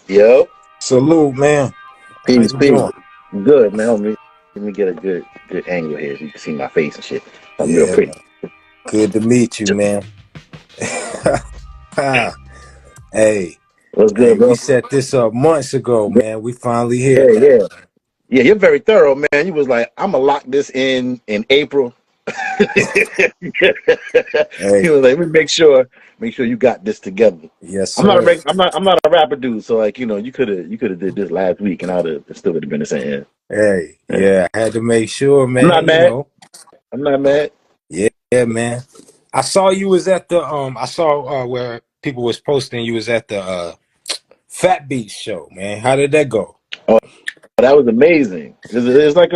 Yo, Salute, man. How peace, you peace. doing? Good, man. Let me get a good angle here so you can see my face and shit. I'm real Yeah, pretty. man. Good to meet you, man. hey, What's good, hey, we bro? set this up months ago, man. We finally here. Yeah, yeah. Yeah, you're very thorough, man. You was like, I'm gonna lock this in April. He Hey, was like, let me make sure you got this together. yes, I'm not a sir. I'm not a rapper dude, so like, you could have did this last week and it still would have been the same. Hey, Yeah. yeah, I had to make sure, I'm not man. mad. I'm not mad. Yeah, yeah, man. I saw you was at the I saw where people was posting you was at the Fat Beats show, man. How did that go? Oh, that was amazing. It's like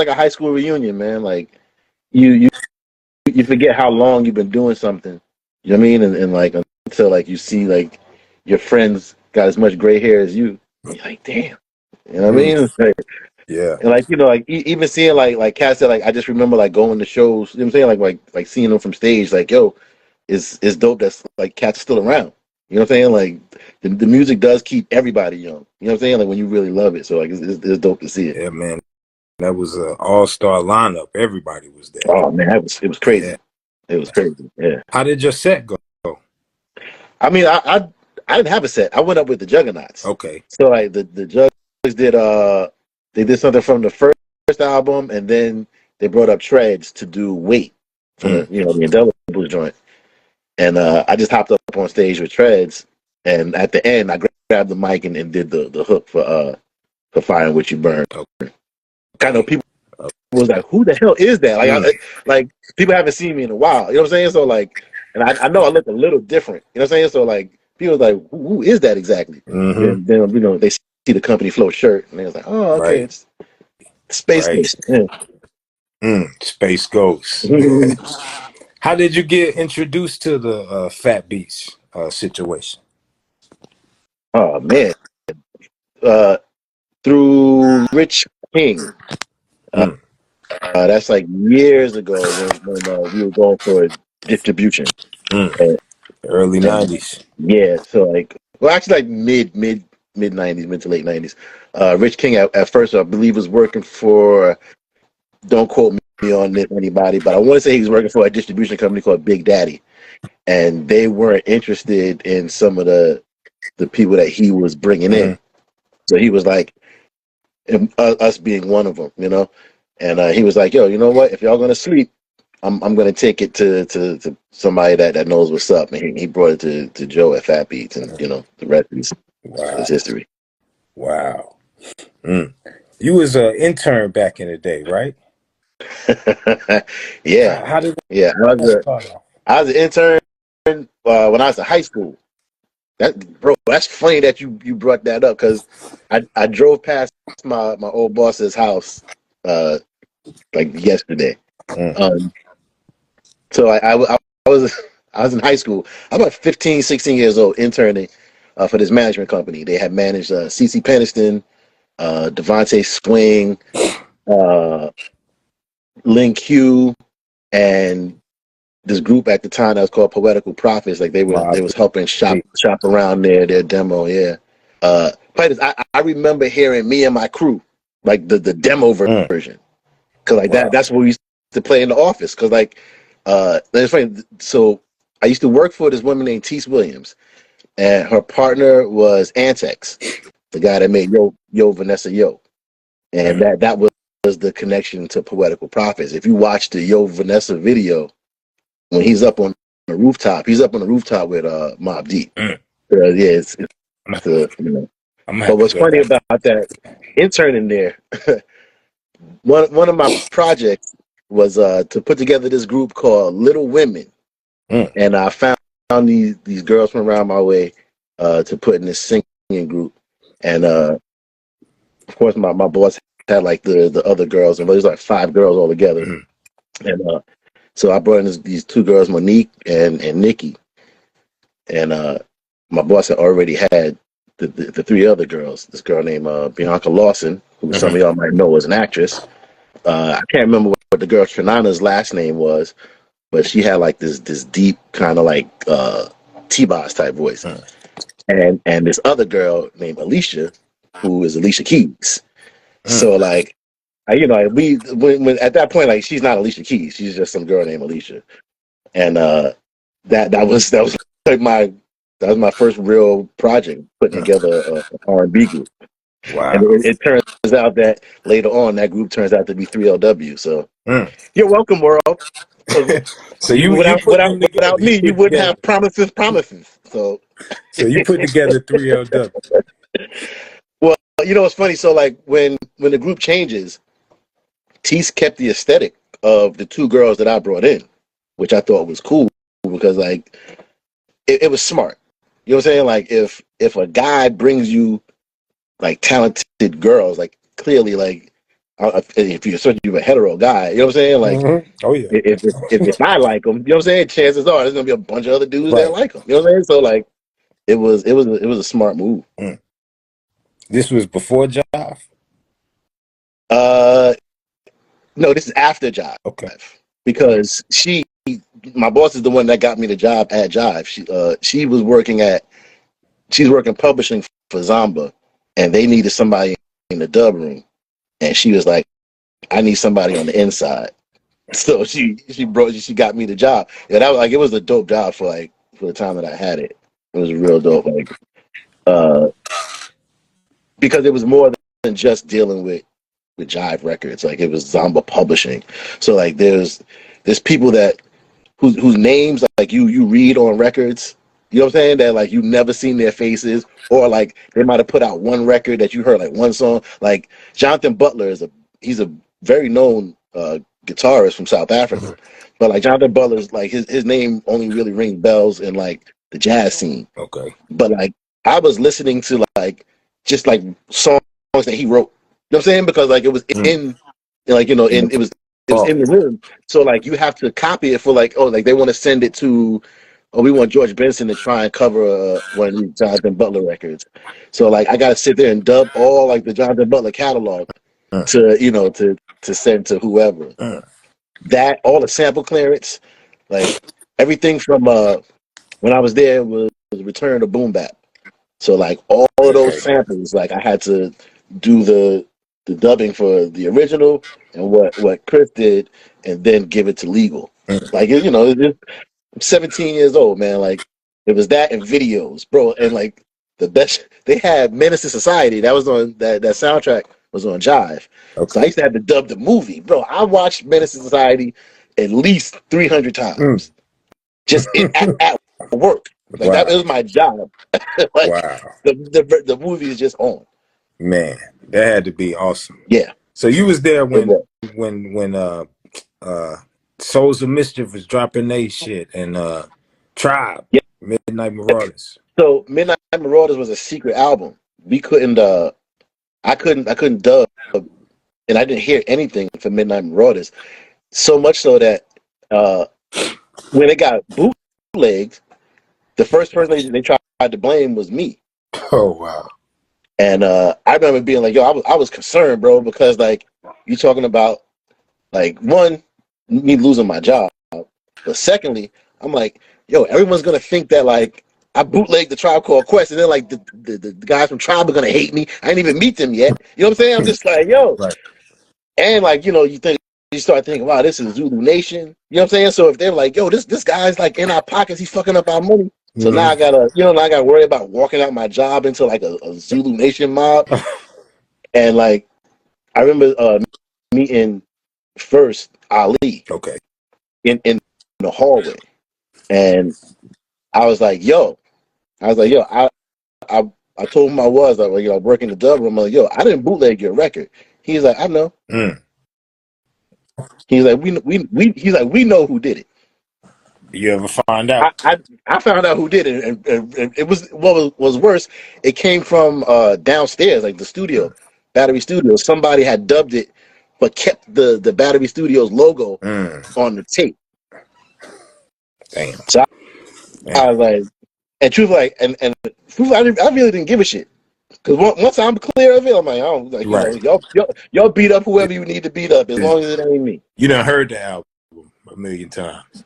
a high school reunion, man. Like you you forget how long you've been doing something. You know what I mean? And like until like you see like your friends got as much gray hair as you. And you're like, damn. You know what I Mm, mean? Like, yeah. and like like even seeing like cats that like I just remember like going to shows. You know what I'm saying? Like seeing them from stage. Like yo, it's dope. That's like cats still around. You know what I'm saying? Like the music does keep everybody young. You know what I'm saying? Like when you really love it. So like it's dope to see it. Yeah, man. That was an all-star lineup. Everybody was there. Oh man, it was Yeah. crazy. It was crazy. Yeah. How did your set go? I mean, I didn't have a set. I went up with the Juggernauts. Okay. So like the Juggernauts did they did something from the first album, and then they brought up Treads to do Wait from Mm. the Indelible joint. And I just hopped up on stage with Treads, and at the end I grabbed the mic and did the hook for Fire and Which You Burn. Kind of Okay. people was like, who the hell is that? Like Mm. like people haven't seen me in a while. You know what I'm saying? So like, and I know I look a little different. You know what I'm saying? So like people was like, who is that exactly? Mm-hmm. Then they see the company flow shirt and they was like, oh okay, Right. it's Space Right. Ghost. Yeah. Space Ghost. How did you get introduced to the Fat Beats situation? Oh man, uh, through Rich King. Uh, Mm. that's like years ago when we were going for distribution. Mm. And, Early and 90s. yeah, so like, well, actually, like mid '90s, mid to late '90s. Rich King at first, I believe, was working for. Don't quote me on this, anybody, but I want to say he was working for a distribution company called Big Daddy, and they weren't interested in some of the people that he was bringing Mm-hmm. in. So he was like, us being one of them, and he was like, "Yo, you know what? If y'all gonna sleep, I'm gonna take it to somebody that knows what's up." And he brought it to Joe at Fat Beats, and the rest is Wow. history. Wow. Mm. You was an intern back in the day, right? Yeah, How did yeah. that start off? I was an intern when I was in high school. Bro, that's funny that you brought that up because I drove past my old boss's house uh like yesterday. Mm. Um, so I was I was in high school. I was about 15, 16 years old interning for this management company. They had managed CC Peniston, Devontae Swing, uh, Lin Q, and this group at the time that was called Poetical Prophets. Like they Mob was helping shop Deep. around their demo. Yeah. I remember hearing me and my crew like the demo Mm. version because like Wow. that's what we used to play in the office because like it's funny. So I used to work for this woman named Teese Williams, and her partner was Antex, the guy that made Yo Vanessa Yo, and Mm. that was the connection to Poetical Prophets. If you watch the Yo Vanessa video, when he's up on the rooftop, he's up on the rooftop with Mob Deep. Mm. Yeah, I'm, it's. I'm gonna But have to what's go funny back. about that interning there, one of my projects was to put together this group called Little Women, Mm. and I found these girls from around my way to put in this singing group, and of course my boss had like the other girls, and there was like 5 girls all together, Mm. and so I brought in these 2 girls, Monique and Nikki, and my boss had already had the 3 other girls. This girl named Bianca Lawson, who some of Mm-hmm. y'all might know as an actress. I can't remember what the girl Trinana's last name was, but she had like this deep kind of like T-Boss type voice. Mm. and this other girl named Alicia, who is Alicia Keys. So like, we when at that point, like, she's not Alicia Keys, she's just some girl named Alicia, and that was like my first real project, putting together a R&B group, and Wow. it turns out that later on that group turns out to be 3LW. So Mm. you're welcome, world. Because So you put them together. without You me, you put wouldn't together. have promises. So So you put together 3LW. well, it's funny. So like when the group changes, Tease kept the aesthetic of the two girls that I brought in, which I thought was cool because like it was smart. You know what I'm saying? Like if a guy brings you like talented girls, like clearly like if you're a hetero guy, you know what I'm saying? Like Oh yeah. if I like them, you know what I'm saying? Chances are there's gonna be a bunch of other dudes that Right. like them. You know what I'm saying? So like it was a smart move. Mm. This was before Jive. Uh, no, this is after Jive Okay. because my boss is the one that got me the job at Jive. She's working publishing for Zomba, and they needed somebody in the dub room, and she was like, I need somebody on the inside. So she got me the job. Yeah, that was like, it was a dope job for the time that I had it. It was real dope. Like uh because it was more than just dealing with Jive Records. Like it was Zomba Publishing. So like there's people that whose names like you read on records. You know what I'm saying? That like you never seen their faces, or like they might have put out one record that you heard like one song. Like Jonathan Butler he's a very known guitarist from South Africa, but like Jonathan Butler's like his name only really rings bells in like the jazz scene. Okay. But like I was listening to like just like songs that he wrote. You know what I'm saying? Because like it was in like In the it was in fall. the room. So like you have to copy it for like, oh, like they want to send it to, oh, we want George Benson to try and cover one of these Jonathan Butler records. So like I got to sit there and dub all like the Jonathan Butler catalog to to send to whoever. That all the sample clearance, like everything from when I was there was Return to Boom Bap. So like all of those Okay. samples, like I had to do the dubbing for the original and what Chris did, and then give it to legal. Like I'm 17 years old, man. Like it was that and videos, bro. And like the best they had Menace to Society. That was on that soundtrack was on Jive. So I Okay. used to have to dub the movie, bro. I watched Menace to Society at least 300 Mm. times just at work. Like that Wow. was my job. Like Wow. the movie is just on. Man, that had to be awesome. Yeah, So you was there it was. when uh Souls of Mischief was dropping they shit and Tribe, Yeah. Midnight Marauders. So Midnight Marauders was a secret album. We couldn't. I couldn't dub, and I didn't hear anything for Midnight Marauders. So much so that uh, when it got bootlegged, the first person they tried to blame was me. Oh wow. And I remember being like, "Yo, I was concerned, bro, because like you talking about like one me losing my job, but secondly, I'm like, yo, everyone's gonna think that like I bootlegged the Tribe Called Quest, and then like the guys from Tribe are gonna hate me. I didn't even meet them yet. You know what I'm saying? I'm just like, yo, Right. and like you start thinking, wow, this is Zulu Nation. You know what I'm saying? So if they're like, yo, this guy's like in our pockets, he's fucking up our money. So now now I gotta worry about walking out my job into like a Zulu Nation mob. And like I remember meeting first Ali Okay. in the hallway, and I was like, yo, I I told him I was like, well, working the dub room. I'm like, yo, I didn't bootleg your record. He's like, I know. Mm. He's like, he's like, we know who did it. You ever find I, out? I, I found out who did it, and it was what was worse. It came from downstairs, like the studio, Battery Studios. Somebody had dubbed it, but kept the Battery Studios logo on the tape. Damn. So Man. I was like, and truth, like, and truth, I really didn't give a shit. Because once I'm clear of it, I'm like, I don't like, Right. y'all beat up whoever you need to beat up, as long as it ain't me. You done heard the album a million times.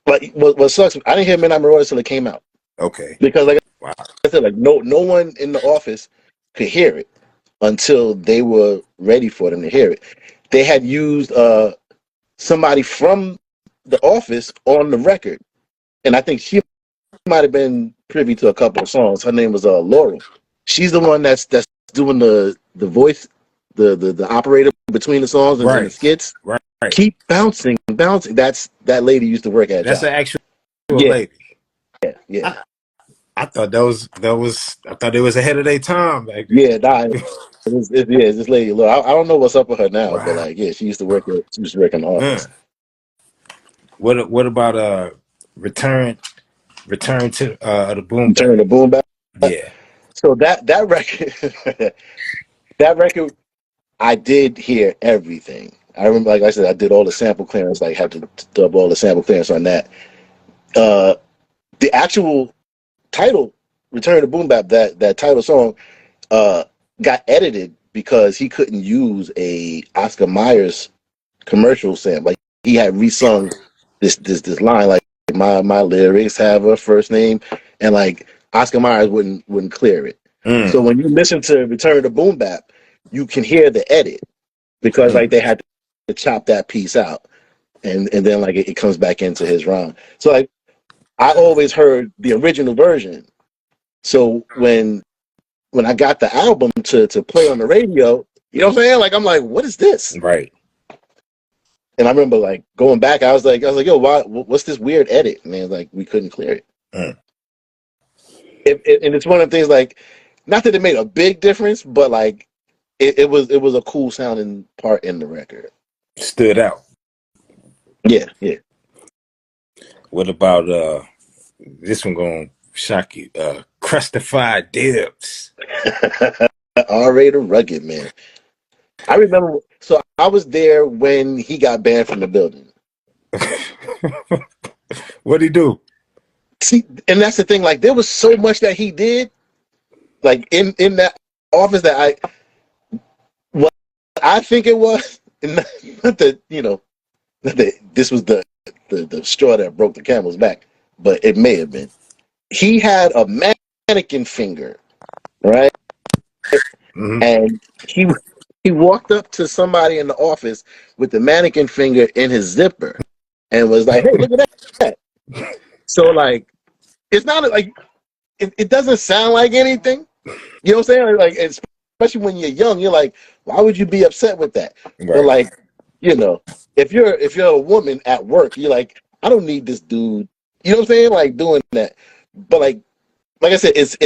But what sucks, I didn't hear Midnight Marauders till it came out. Okay. Because like Wow. I said, like no one in the office could hear it until they were ready for them to hear it. They had used somebody from the office on the record, and I think she might have been privy to a couple of songs. Her name was Laurel. She's the one that's doing the voice, the operator between the songs and the Right. skits. Right. Right. Keep bouncing, bouncing. That lady used to work at That's an Jive. actual Yeah, lady. yeah, I thought I thought it was ahead of their time back yeah. Nah, it's this lady. Look, I don't know what's up with her now, but Wow. like, yeah, she used to work in the office. What about return to the boom Turn bap? the boom back. Yeah. So that record, that record, I did hear everything. I remember, like I said, I did all the sample clearance. Like, had to dub all the sample clearance on that. Uh, the actual title, "Return to Boom Bap," that title song, uh, got edited because he couldn't use a Oscar Myers commercial sample. Like, he had resung this line, like, my lyrics have a first name, and like Oscar Myers wouldn't clear it. So Mm. when you listen to "Return to Boom Bap," you can hear the edit because like Mm. they had to chop that piece out, and then like it comes back into his rhyme. So like I always heard the original version. So when I got the album to play on the radio, you know what I'm saying? Like I'm like, what is this? Right. And I remember like going back, I was like, yo, what's this weird edit? And man, like we couldn't clear it. Mm. And it's one of the things like, not that it made a big difference, but like it was a cool sounding part in the record. Stood out. Yeah, yeah. What about this one gonna shock you? Crustified Dibs. R-rated rugged man. I remember. So I was there when he got banned from the building. What'd he do? See, and that's the thing. Like there was so much that he did, like in that office that what I think it was, not that not that this was the straw that broke the camel's back, but it may have been. He had a mannequin finger, right? Mm-hmm. And he walked up to somebody in the office with the mannequin finger in his zipper and was like, "Hey, look at that." So like, it's not like it doesn't sound like anything. You know what I'm saying? Like, especially when you're young, you're like, why would you be upset with that? But Right. like, if you're a woman at work, you're like, I don't need this dude. You know what I'm saying? Like doing that. But like I said, it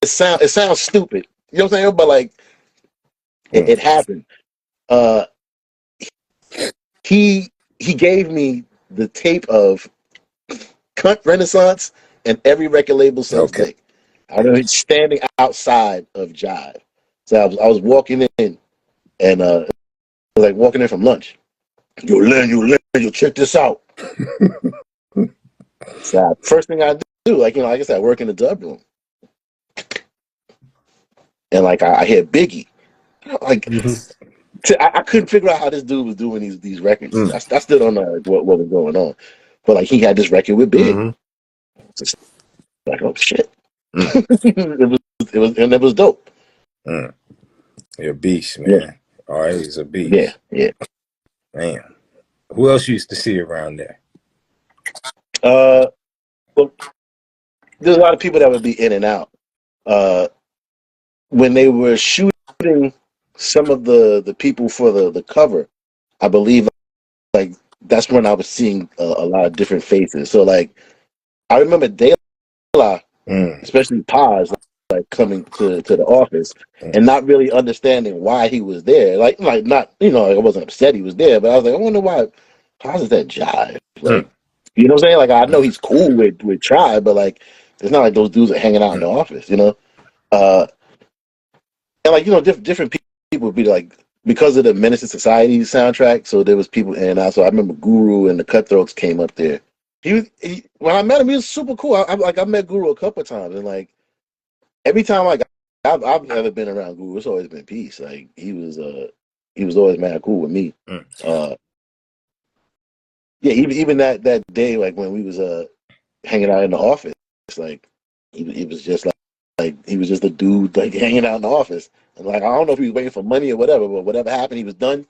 sounds stupid. You know what I'm saying? But like, it Mm. happened. Uh, he gave me the tape of Cunt Renaissance and every record label sucks Okay. dick. I remember he's standing outside of Jive. So I was walking in and like walking in from lunch. You'll check this out. So first thing I do, like I said, I work in the dub room. And like I hear Biggie. Like Mm-hmm. I couldn't figure out how this dude was doing these records. Mm. I still don't know like, what was going on. But like he had this record with Big. Mm-hmm. So like, oh shit. Mm. it was dope. Mm. You're a beast, Yeah, man. All right, he's a yeah, beast. yeah. Man. Who else you used to see around there? Uh, well, there's a lot of people that would be in and out. Uh, when they were shooting some of the people for the cover, I believe like that's when I was seeing a lot of different faces. So like I remember De La, Mm. especially Paz, like coming to the office Mm. and not really understanding why he was there. Like not I wasn't upset he was there, but I was like, I wonder why Paz is at Jive. Mm. Like you know what I'm saying? Like I know he's cool with Tribe, but like it's not like those dudes are hanging out in the Mm. office. Uh, and like different people would be like because of the Menace to Society soundtrack. So there was people in and out. So I remember Guru and the Cutthroats came up there. When I met him, he was super cool. I met Guru a couple of times, and like every time like I've never been around Guru, it's always been peace. Like he was always mad cool with me. Mm. Uh, yeah, even that day like when we was hanging out in the office, like he was just like he was just a dude like hanging out in the office. And like I don't know if he was waiting for money or whatever, but whatever happened, he was done.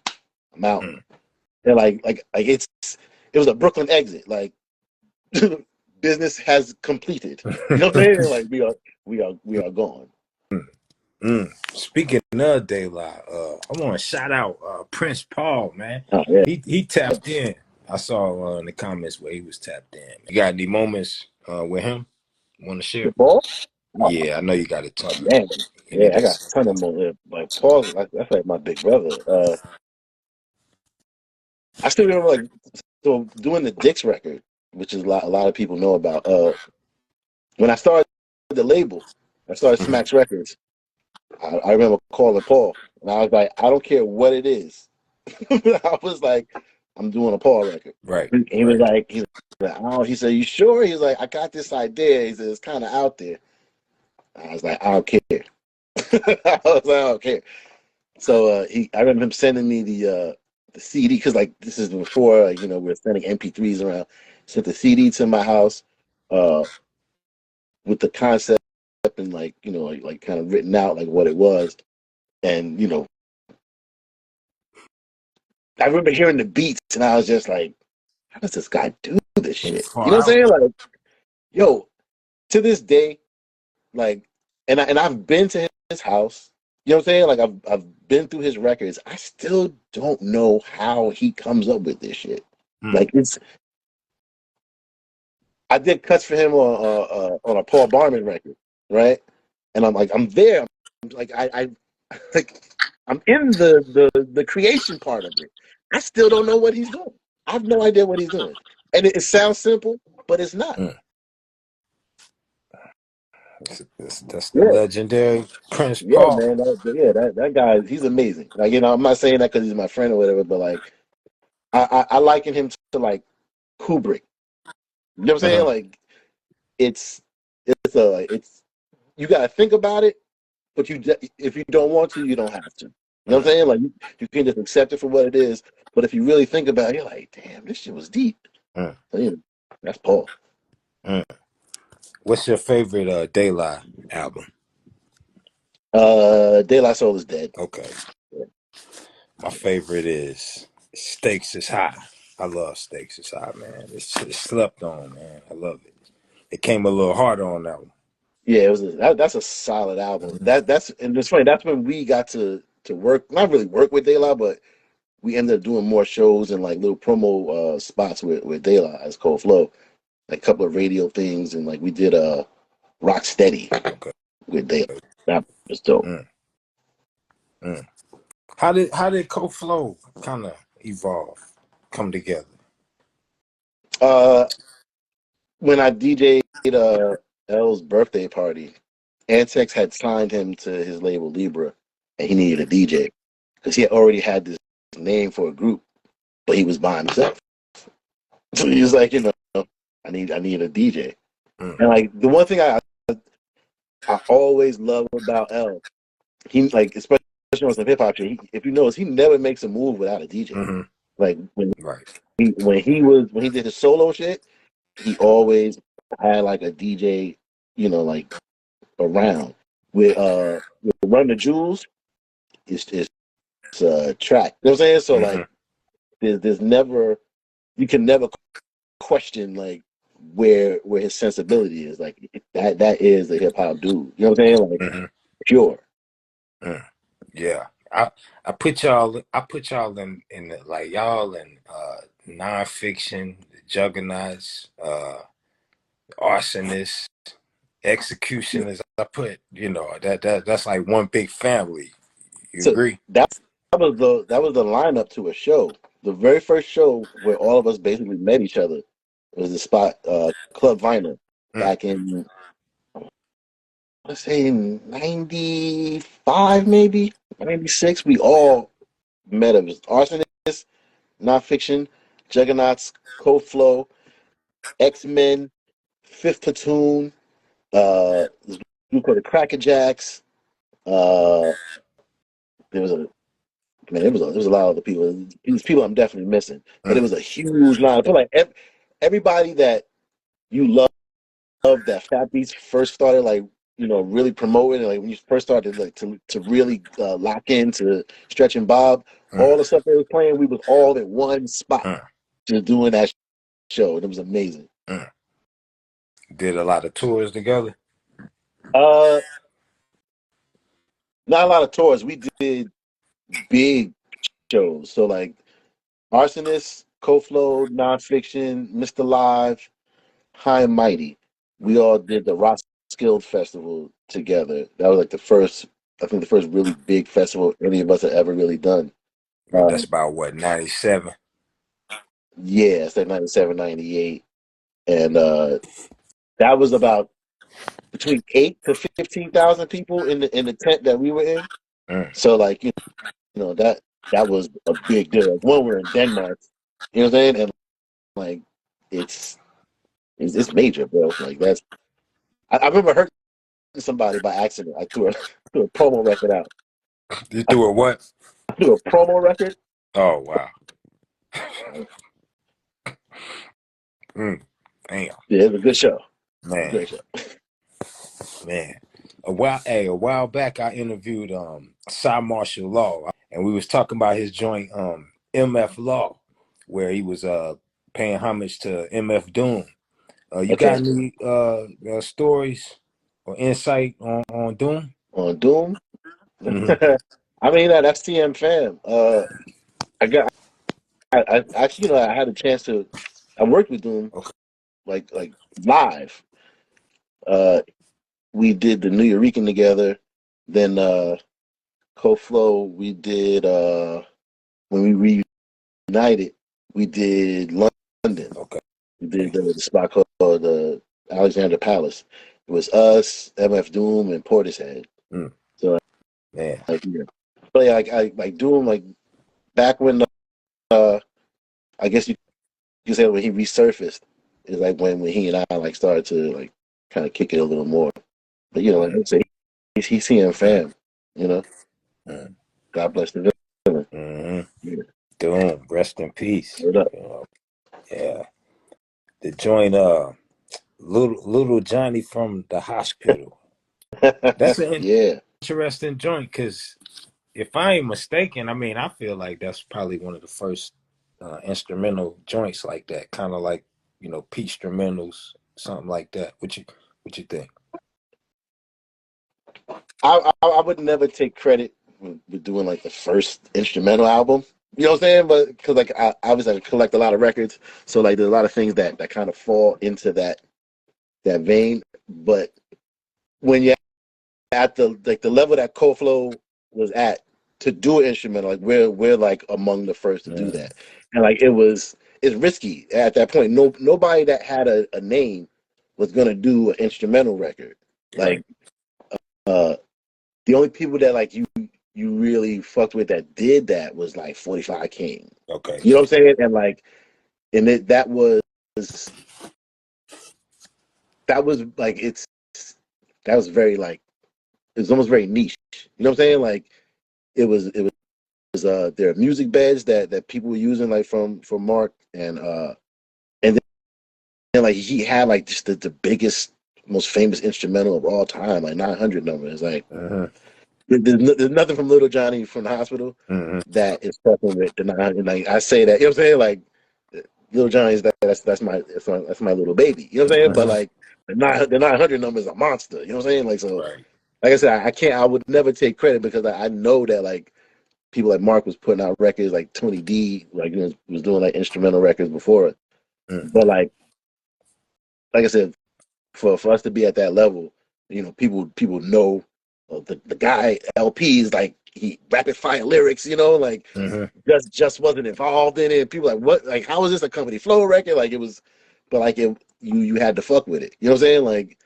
I'm out. Mm. And like it was a Brooklyn exit. Like business has completed. You know what I'm saying? Like we are gone. Speaking of daylight, I want to shout out Prince Paul, man. Oh yeah. He tapped in. I saw in the comments where he was tapped in. You got any moments with him? Want to share? The ball? Oh, Yeah, I know you got a ton. man. Any Yeah, I that? got a ton of them on there. Like Paul, that's like my big brother. I still remember like so doing the Dix record, which is a lot of people know about. When I started the label, I started Mhm. Smacks Records. I remember calling Paul, and I was like, I don't care what it is. I was like, I'm doing a Paul record. Right, He was right. like, oh, he said, you sure? He's like, I got this idea. He said, it's kind of out there. I was like, I don't care. I was like, I don't care. So I remember him sending me the CD because like this is before we were sending MP3s around. Sent the CD to my house uh, with the concept and like like kind of written out like what it was, and I remember hearing the beats and I was just like, how does this guy do this Came shit? You far know what I'm out. saying? Like, yo, to this day, like, and I've been to his house. You know what I'm saying? Like, I've been through his records. I still don't know how he comes up with this shit. Mm. Like, I did cuts for him on a Paul Barman record, right? And I'm like, I'm there. I'm like, like, I'm in the creation part of it. I still don't know what he's doing. I have no idea what he's doing, and it sounds simple, but it's not. Mm. That's the Yeah, legendary Prince yeah, Paul. man. That guy, he's amazing. Like, I'm not saying that because he's my friend or whatever, but like, I liken him to like Kubrick. You know what I'm saying? Mhm. Like, it's it's you got to think about it, but if you don't want to, you don't have to. You know what I'm Mm. saying? Like, you can just accept it for what it is. But if you really think about it, you're like, damn, this shit was deep. Mm. So, that's Paul. Mm. What's your favorite Daylight album? De La Soul is dead. Okay. Yeah. My favorite is Stakes is High. I love Stakes is High, man. It's slept on, man. I love it. It came a little harder on that one. Yeah, that's a solid album. Mhm. That's and it's funny. That's when we got to work, not really work with De La, but we ended up doing more shows and like little promo spots with De La as Cold Flow, like a couple of radio things, and like we did Rock Steady Okay. with De La. That was dope. Mm. Mm. How did Co-Flow kind of evolve, come together? Uh, when I DJ'd L's birthday party, Antex had signed him to his label Libra, and he needed a DJ because he had already had this name for a group, but he was by himself. So he was like, I need a DJ. Mm. And like the one thing I always love about L, he like especially on some hip hop shit. If you notice, he never makes a move without a DJ. Hmm. Like when Right. when he did his solo shit, he always had like a DJ, like around. With Run the Jewels, it's track. You know what I'm saying? So Hmm. like there's never you can never question like where his sensibility is. Like that is a hip hop dude. You know what I'm saying? Like Hmm. pure. Mm. Yeah. I put y'all in the, like y'all in nonfiction, juggernauts, arsonists, executioners. I put, that's like one big family. You So agree? that was the lineup to a show. The very first show where all of us basically met each other was the spot Club Vinyl Mm. back in let's say 95 maybe 96. We all met him. It was Arsonist, Nonfiction, Juggernauts, Code Flow, X-Men, Fifth Platoon, this group called the Cracker Jacks. Uh, there was a Man, there was a lot of other people. These people I'm definitely missing, but it Mm. was a huge line. I feel like everybody that you love love that Fat Beats first started like really promoting, like when you first started like to really lock into Stretch and Bob. Mm, All the stuff they was playing, we was all at one spot mm, just doing that show, and it was amazing. mm. Did a lot of tours together. Uh, Not a lot of tours. We did big shows, so like Arsonist, Coflow, Nonfiction, Mr. Live, High and Mighty. We all did the Roskilde Festival together. That was like I think the first really big festival any of us had ever really done. That's Um, about what, 97? yeah, it's like 97, 98. And that was about between 8 to 15,000 people in the tent that we were in. Mm. So like that was a big deal. Like one, we're in Denmark, you know what I'm saying, and like it's it's major, bro. Like I remember hurting somebody by accident. I threw a threw a promo record out. You threw a what? I threw a promo record. Oh, wow. Mm. Damn. Yeah, it was a good show. Man, Great show. man. A while back I interviewed Cy Martial Law, and we was talking about his joint MF Law, where he was paying homage to MF Doom. You got Okay, any stories or insight on Doom? on Doom. Hmm. I mean, that's TM fam. I got I actually I had a chance to I worked with Doom Okay. like live. Uh, we did the New Eurekan together. Then Co-Flow, we did when we reunited, we did London. Okay. We did the spot called the Alexander Palace. It was us, MF Doom, and Portishead. Mm, So man. like yeah, but yeah, I like Doom like back when uh I guess you could say when he resurfaced is like when he and I like started to like kind of kick it a little more. But like I Mm, say, he's seeing mm, fam. You know, mm, God bless the villain. mm. Yeah, Doom, rest in peace. word up. Yeah. The joint little Johnny from the hospital. That's an Yeah. interesting joint because if I ain't mistaken, I mean, I feel like that's probably one of the first instrumental joints like that, kind of like Peach instrumentals, something like that. What you think? I would never take credit with doing like the first instrumental album. You know what I'm saying? But because like I obviously I collect a lot of records, so like there's a lot of things that kind of fall into that vein. But when you're at the level that Flow was at to do an instrumental, like we're like among the first to do Mm, that, and like it's risky at that point. Nobody that had a name was gonna do an instrumental record. right. Like uh the only people that like you really fucked with that did that was like 45 King. Okay. You know what I'm saying? And like that was like that was very like it was almost very niche. You know what I'm saying? Like it was there are music beds that people were using like from Mark and then like he had like just the biggest most famous instrumental of all time, like 900 numbers. Like Hmm. there's nothing from Little Johnny from the hospital Hmm. that is fucking with the 900. Like I say that, you know what I'm saying? Like Little Johnny's that's my little baby. You know what I'm saying? But Hmm. like the 900 number is a monster. You know what I'm saying? Like so, Right. like I said, I can't. I would never take credit because I know that like people like Mark was putting out records like Tony D, like was doing like instrumental records before it. Mm. But like I said, for us to be at that level, people know the guy LPs like he rapid fire lyrics, like Hmm. just wasn't involved in it. People like what like how is this a company flow record? Like it was, but like you had to fuck with it. You know what I'm saying? Like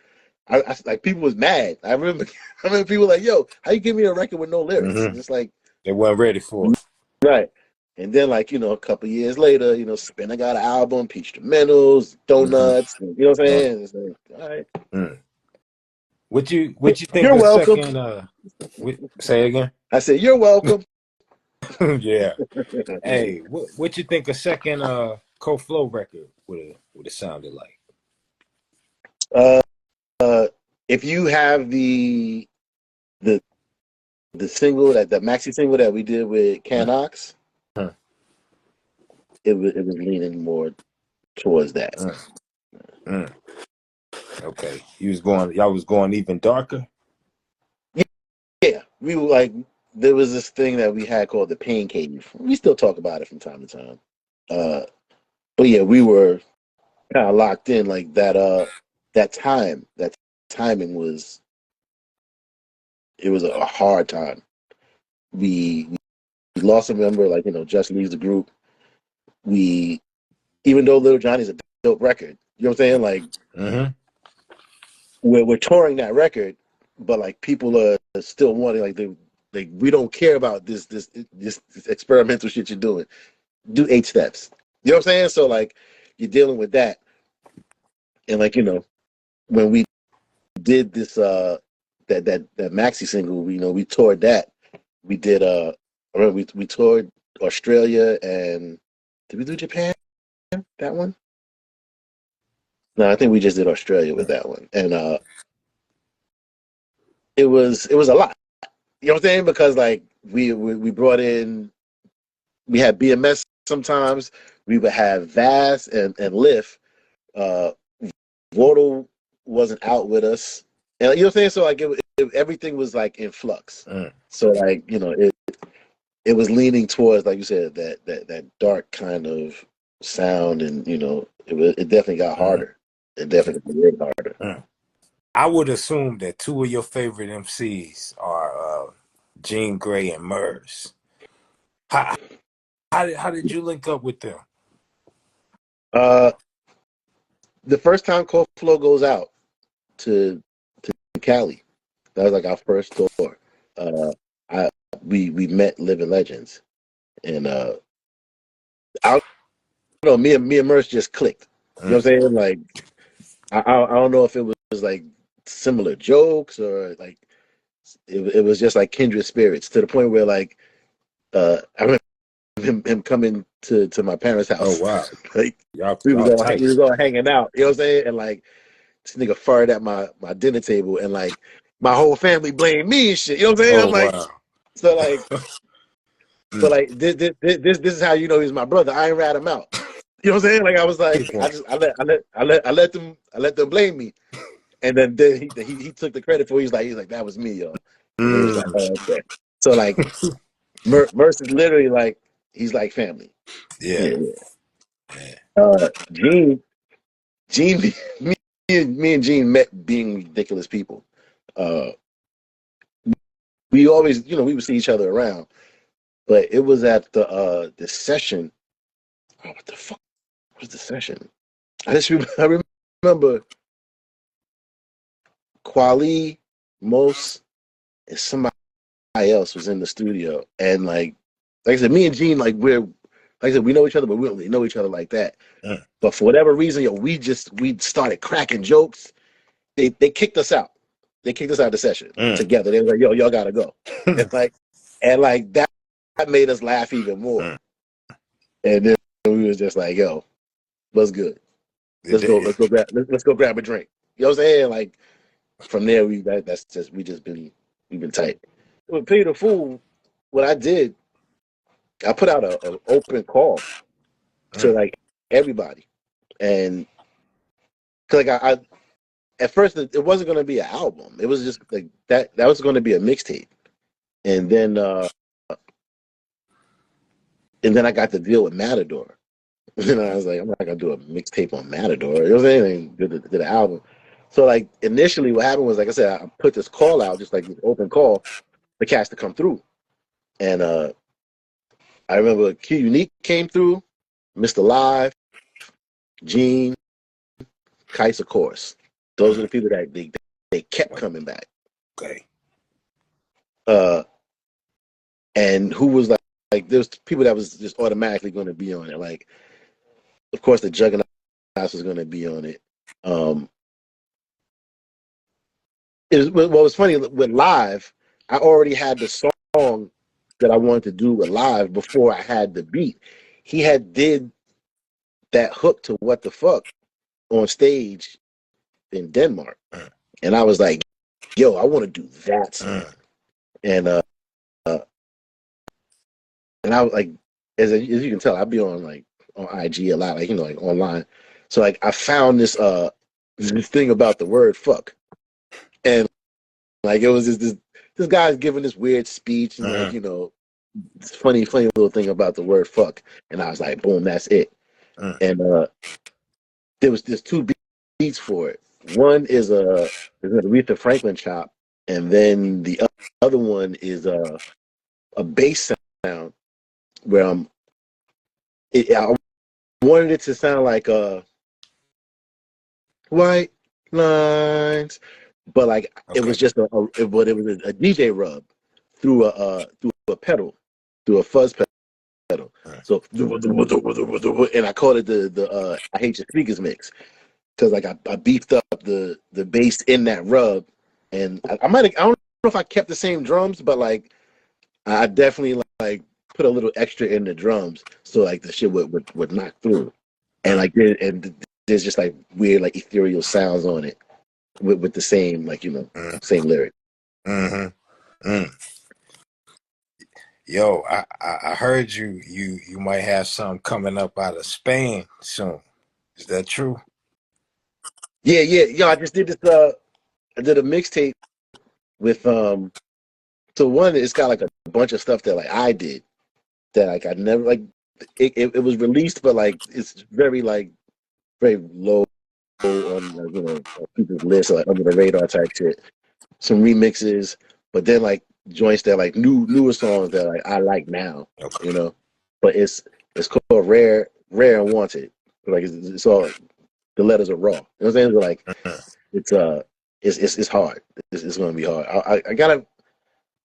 like people was mad. I remember I remember people like yo, how you give me a record with no lyrics? Hmm. And it's like They weren't ready for it. right. And then like a couple years later, Spinner got an album, Peach Mentos, Hmm. Donuts. You know what I'm saying? It's like all right, Mm. What you think you're a welcome. second say again? I said you're welcome. Yeah. Hey, what you think a second Co Flow record would have sounded like? if you have the the single that the maxi single that we did with Canox, Mm, it was leaning more towards that. mm, mm. Okay, y'all was going even darker. Yeah, we were like there was this thing that we had called the Pain Cave. We still talk about it from time to time. Uh, but yeah, we were kind of locked in like that. That timing was it was a hard time. We lost a member, like just leaves the group. We even though Little Johnny's a dope record, you know what I'm saying? Like Mm-hmm. we're touring that record, but like people are still wanting like we don't care about this experimental shit you're doing. Do 8 steps. You know what I'm saying? So like you're dealing with that, and like when we did this that maxi single, we toured that. We did I remember we toured Australia and did we do Japan? That one? No, I think we just did Australia with that one, and it was a lot. You know what I'm saying? Because like we brought in we had BMS sometimes. We would have Vass and Lift. Uh, Wardle wasn't out with us, and you know what I'm saying. So like everything was like in flux. Mm, So like it was leaning towards like you said that dark kind of sound, and it definitely got mm, harder. It definitely got way harder. mm. I would assume that two of your favorite MCs are Jean Grey and Murs. How how did you link up with them? Uh, the first time Cold Flow goes out to Cali, that was like our first tour. Uh, I we met Living Legends, and I don't know. Me and Merce just clicked. You know Mm, what I'm saying? Like I don't know if it was like similar jokes or like it was just like kindred spirits to the point where like I remember him coming to my parents' oh house. wow, Like y'all we tight. was all hanging out. You know what I'm saying? And like this nigga farted at my dinner table, and like my whole family blamed me and shit. You know what I'm saying? Oh I'm like, wow. so like, but Mm, like this is how you know he's my brother. I ain't rat him out. You know what I'm saying? Like I was like, good point. I let them blame me, and then he took the credit for it. He's like that was me, yo, and it was like, Mm, oh okay. So like Merce is literally like he's like family. yeah, Yeah. yeah. Gene Gene me and Gene met being ridiculous people. Uh, we always we would see each other around, but it was at the session. Oh, what the fuck was the session? I remember Quali, Mos, and somebody else was in the studio, and like I said, me and Gene we're like I said we know each other, but we don't really know each other like that. Mm, But for whatever reason, we started cracking jokes. They kicked us out. They kicked us out of the session mm, together. They were like, "Yo, y'all gotta go," and like that made us laugh even more. mm. And then we was just like, "Yo, what's good? It, Let's go grab a drink." You know what I'm saying? Like from there, that's just we've been tight. With Pay the Fool, what I did, I put out a open call to mm, like everybody, and 'cause, like I at first it wasn't going to be an album. It was just like that was going to be a mixtape, and then I got to deal with Matador. And I was like, I'm not gonna do a mixtape on Matador. You know what I'm saying? Did the album. So like initially, what happened was like I said, I put this call out, just like this open call, the cast to come through, and I remember Q Unique came through, Mr. Live, Gene, Kais, of course. Those are mm. the people that they kept coming back. Okay. Uh, and who was like there's people that was just automatically going to be on it. Like, of course, the Juggernaut was going to be on it. Um, what was funny with Live, I already had the song that I wanted to do with Live before I had the beat. He had did that hook to What the Fuck on stage in Denmark. and I was like, "Yo, I want to do that Mm. song." And uh, and I was like, as you can tell, I be on like on IG a lot, like like online. So like I found this thing about the word fuck, and like it was this guy's giving this weird speech and like Mm. this funny little thing about the word fuck, and I was like, boom, that's it. Mm. And there's two beats for it. One is an Aretha Franklin chop, and then the other one is a bass sound where I wanted it to sound like white lines, but like it was Okay. just but it was a DJ rub through a pedal, through a fuzz pedal. Mm. So and I called it the I hate your speakers mix because like I beefed up the bass in that rub, and I don't know if I kept the same drums, but like I definitely like put a little extra in the drums so like the shit would knock through, and Mm. like there's just like weird like ethereal sounds on it with the same like Mm. same lyric. Mm-hmm. Mm. Yo, I heard you might have something coming up out of Spain soon. Is that true? Yeah. I just did this. I did a mixtape with So one, it's got like a bunch of stuff that like I did that like I never like. It was released, but like it's very low on like, on people's list, like under the radar type shit. Some remixes, but then like joints that like newer songs that like I like now, Okay. you know. But it's called Rare and Wanted. Like it's all like the letters are raw. You know what I'm saying? But like Mm. it's it's hard. It's gonna be hard. I gotta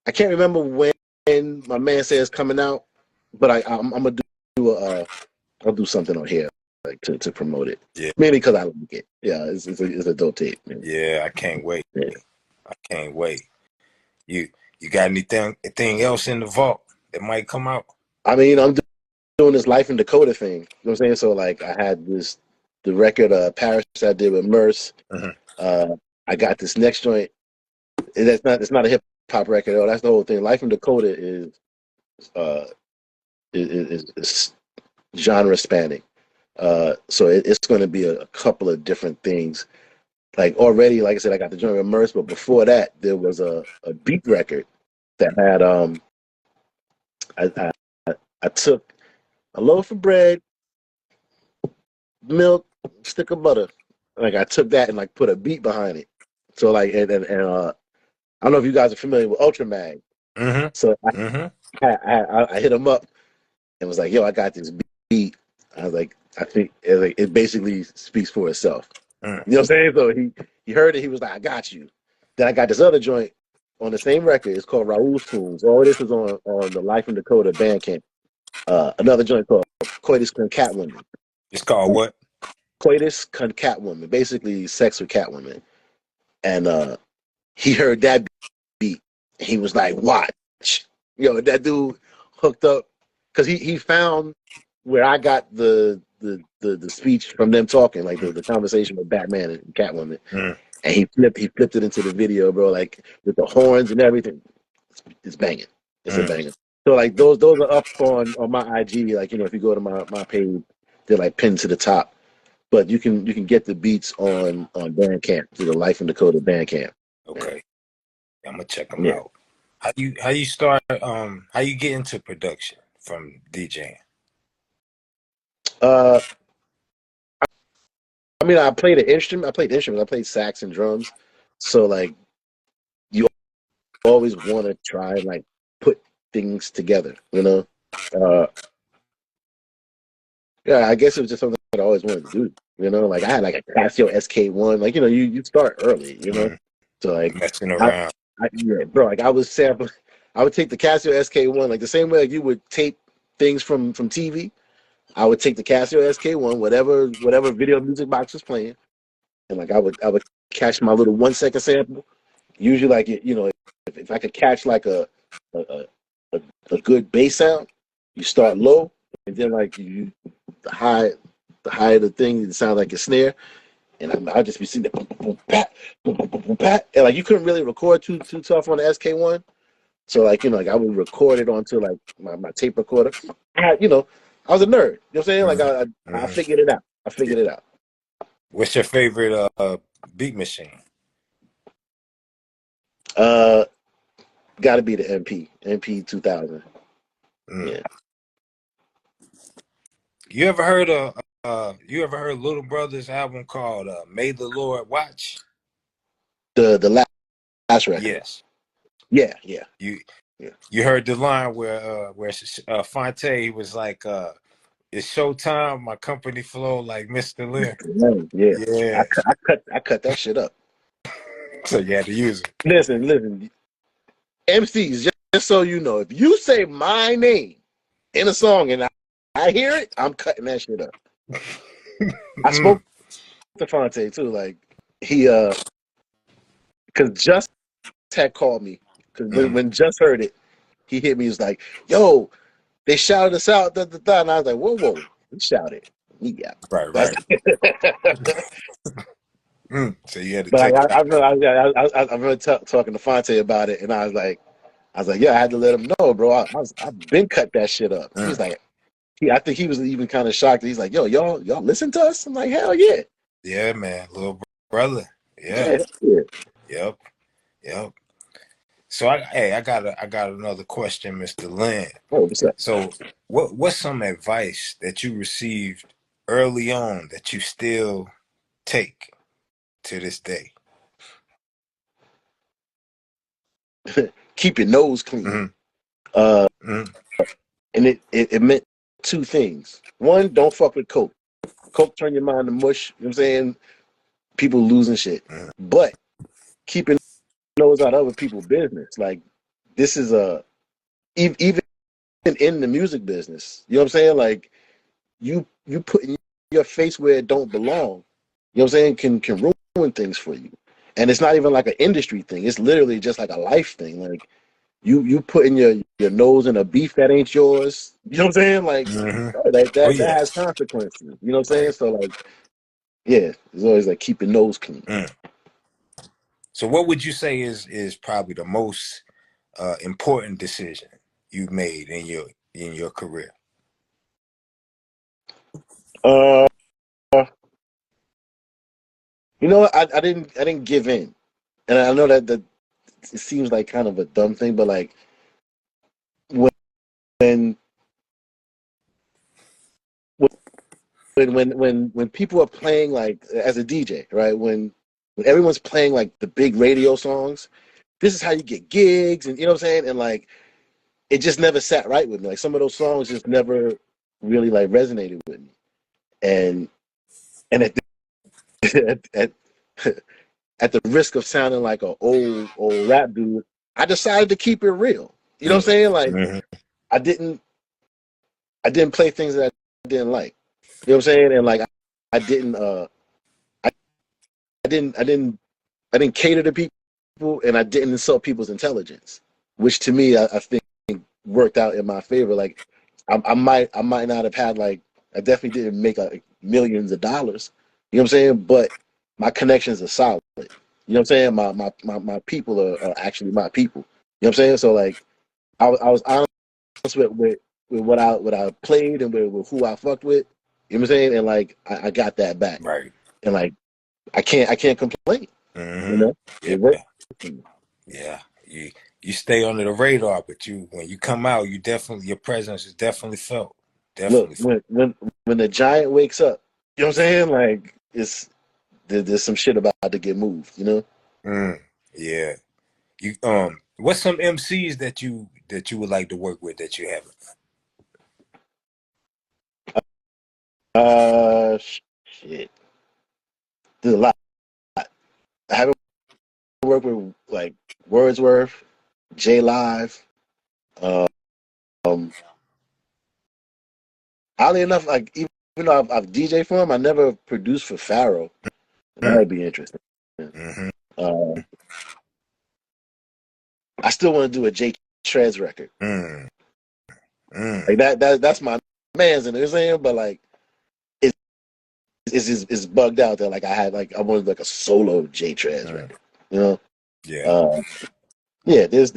I can't remember when my man says coming out, but I'm gonna do I'll do something on here like to promote it. Yeah. Mainly because I like it. Yeah, it's a dope tape. Man. Yeah, I can't wait. Yeah. I can't wait. You you got anything else in the vault that might come out? I mean, I'm doing this Life in Dakota thing. You know what I'm saying? So like, I had the record Paris I did with Merce. Mm-hmm. Uh, I got this next joint. That's not it's not a hip hop record. Oh, that's the whole thing. Life in Dakota uh is genre spanning. So it's going to be a couple of different things. Like already, like I said, I got the joint with Merce, but before that, there was a beat record that had I, I took a loaf of bread, milk, stick of butter. Like I took that and like put a beat behind it. So like and I don't know if you guys are familiar with Ultramag. So Mm-hmm. Mm-hmm. I hit him up and was like, "Yo, I got this beat." I was like, "I think it basically speaks for itself." Mm. You know what I'm saying? So he heard it. He was like, "I got you." Then I got this other joint on the same record. It's called Raoul's Tunes. All this is on the Life in Dakota Bandcamp. Another joint called Coitus Con Catwoman. It's called what? Coitus Con Catwoman. Basically, sex with Catwoman. And he heard that beat. He was like, "Watch." That dude hooked up because he found where I got the speech from them talking, like the conversation with Batman and Catwoman. Mm. And he flipped it into the video, bro, like with the horns and everything. It's banging. It's a Mm. banger. So like those are up on my IG. Like if you go to my page, they're like pinned to the top. But you can get the beats on Bandcamp through the Life in Dakota Bandcamp. Yeah, Okay. I'm gonna check them yeah. out. How you start how you get into production from DJing? Uh, I mean, I played an instrument. I played instruments. I played sax and drums. So like, you always want to try and like put things together. Uh, yeah. I guess it was just something that I always wanted to do. Like I had like a Casio SK1. Like you start early. Mm. So like, Messing I, around. yeah, bro. Like I was sampling. I would take the Casio SK1 like the same way like you would tape things from TV. I would take the Casio SK1, whatever video music box was playing, and like I would catch my little 1 second sample. Usually, like if I could catch like a, a, a good bass sound, you start low, and then like the high of the thing, it sounds like a snare. and I'd just be sitting there, boom, boom, boom, pat, boom, boom, boom, boom, pat, and like you couldn't really record too tough on the SK1. So like like I would record it onto like my tape recorder. I was a nerd. You know what I'm saying? Like I Mm-hmm. figured it out. I figured it out. What's your favorite beat machine? Uh, got to be the MP 2000. Mm. Yeah, You ever heard Little Brother's album called May the Lord Watch? the last record. Yes. Yeah, yeah, You yeah. you heard the line where Fonte was like, "It's showtime. My company flow like Mr. Lynn." Yeah. Yeah. I cut that shit up. So you had to use it. Listen. MCs, just so you know, if you say my name in a song and I hear it, I'm cutting that shit up. I spoke Mm, to Fonte too. Like he because Just had called me because mm, when Just heard it, he hit me. He was like, "Yo, they shouted us out." Da, da, da. And I was like, "Whoa, we shouted." Yeah, right, that's. right. So you had to But take it out. I remember talking to Fonte about it, and I was like, yeah, I had to let him know, bro. I've been cut that shit up. He's Mm. like, I think he was even kind of shocked. He's like, yo, y'all listen to us? I'm like, hell yeah, Yeah, man, little brother. Yeah. yeah, yeah. Yep. Yep. So I got another question, Mr. Lynn. Oh, what's up? So what's some advice that you received early on that you still take to this day? Keep your nose clean. Mm-hmm. Uh, Mm-hmm. and it meant two things. One, don't fuck with coke. Coke turn your mind to mush. You know what I'm saying? People losing shit. But keeping nose out of other people's business. Like this is even in the music business. You know what I'm saying? Like you putting your face where it don't belong. You know what I'm saying? Can ruin things for you. And it's not even like an industry thing. It's literally just like a life thing. Like you putting your nose in a beef that ain't yours. You know what I'm saying? Like Mm-hmm. bro, that Oh that that yeah. has consequences. You know what I'm saying? Right. So like yeah, it's always like keep your nose clean. Mm. So what would you say is probably the most important decision you've made in your career? Uh, you know what? I didn't give in, and I know that it seems like kind of a dumb thing, but like when when people are playing like as a DJ, right? When everyone's playing like the big radio songs, this is how you get gigs, and you know what I'm saying? And like it just never sat right with me. Like some of those songs just never really like resonated with me. And at at, at the risk of sounding like an old rap dude, I decided to keep it real. You know what I'm saying? Like Mm-hmm. I didn't I didn't play things that I didn't like. You know what I'm saying? And like I didn't I, I didn't cater to people, and I didn't insult people's intelligence, which to me I think worked out in my favor. Like I might not have had like I definitely didn't make like millions of dollars. You know what I'm saying? But my connections are solid. You know what I'm saying? My people are actually my people. You know what I'm saying? So like I was honest with what I played and with who I fucked with. You know what I'm saying? And like I got that back. Right. And like I can't complain. You Mm-hmm. know? It Yeah. worked. Yeah. You stay under the radar, but you when you come out, you definitely your presence is definitely felt. Look, Definitely felt. when the giant wakes up, you know what I'm saying? Like there's some shit about to get moved, you know? Mm. Yeah. You what's some MCs that you would like to work with that you haven't? Shit. There's a lot. I haven't worked with like Wordsworth, J Live. Um, oddly enough, like even though I've DJ for him, I never produced for Pharaoh. That Mm. would be interesting. Mm-hmm. Uh, I still want to do a J Shreds record. Mm. Mm. Like that's my man's in there, you know what I'm saying? But like it's is bugged out that like I wanted like a solo J Trez Mm. record, you know. Yeah. Uh, yeah, there's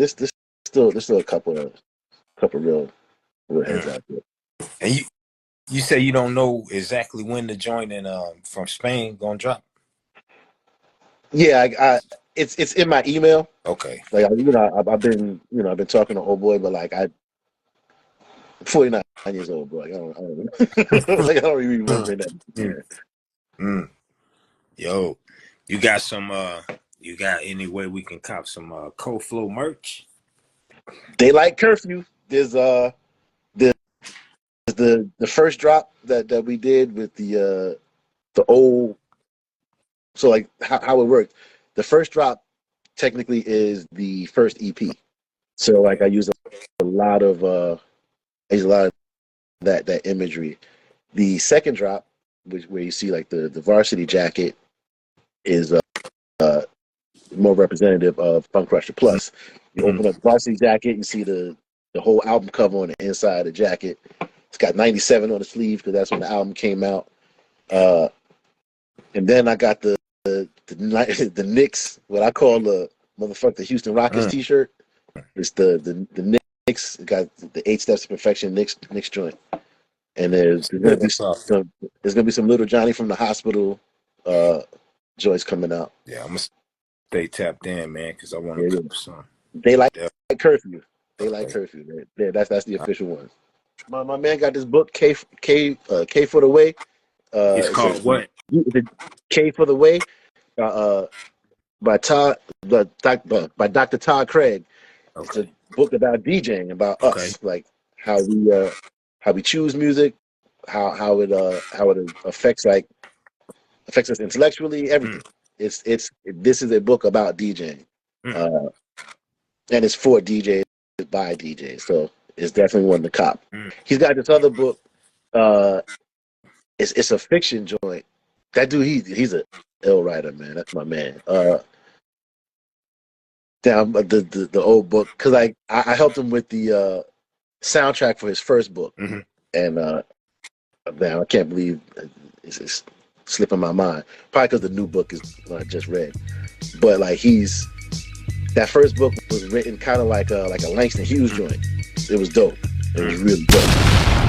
still a couple real heads Mm. out there. And you say you don't know exactly when the joint in from Spain gonna drop. Yeah, it's in my email. Okay. Like I've been talking to old boy, but like I'm 49 years old, bro. Like, like I don't really remember that. Mm. Man. Mm. Yo, you got some you got any way we can cop some cold flow merch? Daylight curfew. There's the first drop that we did with the old. So like how it worked. The first drop technically is the first EP. So like Okay. a lot of I use a lot of that imagery. The second drop, which where you see like the varsity jacket, is uh, more representative of Funk Crusher Plus. You Mm-hmm. open up the varsity jacket, you see the whole album cover on the inside of the jacket. It's got 97 on the sleeve because that's when the album came out. Uh, and then I got the Knicks, what I call the motherfucker the Houston Rockets Mm. T-shirt. It's the Knicks. It got the 8 Steps to Perfection Knicks joint. And That's off. there's gonna be some little Johnny from the hospital joints coming out. Yeah, I'm gonna stay tapped in, man, because I want to Yeah, yeah. cop some. Daylight Yeah. curfew. Daylight Okay. curfew. Man. Yeah, that's the official one. My man got this book K for the Way. It's It's called what? it's a K for the Way by by Dr. Todd Craig. It's a Okay. book about DJing, about Okay. us, like how we choose music, how it affects us intellectually, Mm. everything. This is a book about DJing, Mm. uh, and it's for DJs by DJs, so it's definitely one to cop. Mm. He's got this other book. Uh, it's a fiction joint. That dude, he's a ill writer, man. That's my man. Down the old book because I helped him with the soundtrack for his first book, Mm-hmm. and now I can't believe it's slipping my mind. Probably because the new book is what I just read, but like that first book was written kind of like a Langston Hughes joint. It was dope. It was really dope.